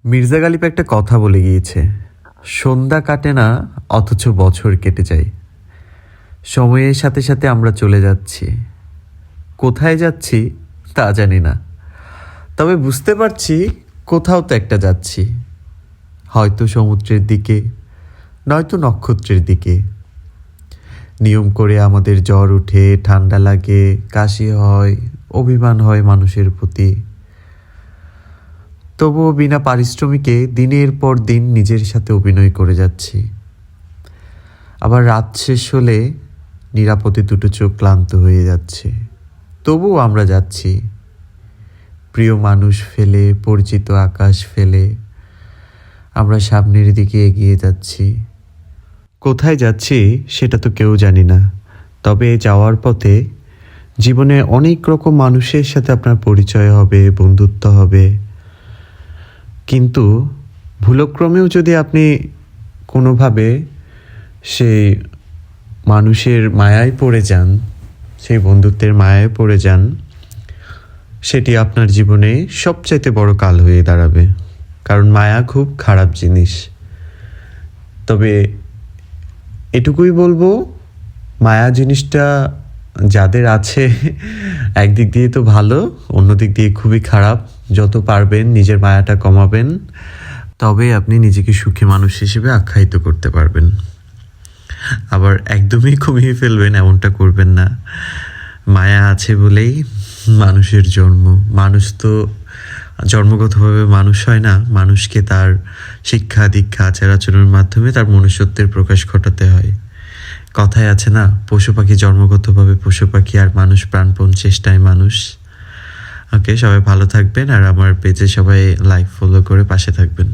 মির্জা গালিব একটা কথা বলে গিয়েছে, সন্ধ্যা কাটে না অথচ বছর কেটে যায়। সময়ের সাথে সাথে আমরা চলে যাচ্ছি, কোথায় যাচ্ছি তা জানি না, তবে বুঝতে পারছি কোথাও তো একটা যাচ্ছি, হয়তো সমুদ্রের দিকে, নয়তো নক্ষত্রের দিকে। নিয়ম করে আমাদের জ্বর উঠে, ঠান্ডা লাগে, কাশি হয়, অভিমান হয় মানুষের প্রতি। তবুও বিনা পারিশ্রমিকে দিনের পর দিন নিজের সাথে অভিনয় করে যাচ্ছি। আবার রাত শেষ হলে নিরাপদে দুটো চোখ ক্লান্ত হয়ে যাচ্ছে, তবুও আমরা যাচ্ছি। প্রিয় মানুষ ফেলে, পরিচিত আকাশ ফেলে আমরা সামনের দিকে এগিয়ে যাচ্ছি। কোথায় যাচ্ছি সেটা তো কেউ জানি না, তবে যাওয়ার পথে জীবনে অনেক রকম মানুষের সাথে আপনার পরিচয় হবে, বন্ধুত্ব হবে। কিন্তু ভুলক্রমেও যদি আপনি কোনোভাবে সেই মানুষের মায়ায় পড়ে যান, সেই বন্ধুত্বের মায়ায় পড়ে যান, সেটি আপনার জীবনে সবচাইতে বড় কাল হয়ে দাঁড়াবে। কারণ মায়া খুব খারাপ জিনিস। তবে এটুকুই বলবো, মায়া জিনিসটা যাদের আছে একদিক দিয়ে তো ভালো, অন্য দিক দিয়ে খুবই খারাপ। যত পারবেন নিজের মায়াটা কমাবেন, তবে আপনি নিজেকে সুখী মানুষ হিসেবে আখ্যায়িত করতে পারবেন। আবার একদমই কমিয়ে ফেলবেন এমনটা করবেন না। মায়া আছে বলেই মানুষের জন্ম। মানুষ তো জন্মগতভাবে মানুষ হয় না, মানুষকে তার শিক্ষা দীক্ষা আচার আচরণের মাধ্যমে তার মনুষ্যত্বের প্রকাশ ঘটাতে হয়। কথায় আছে না, পশু পাখি জন্মগতভাবে পশু পাখি, আর মানুষ প্রাণপণ চেষ্টায় মানুষ। ওকে, সবাই ভালো থাকবেন, আর আমার পেজে সবাই লাইক ফলো করে পাশে থাকবেন।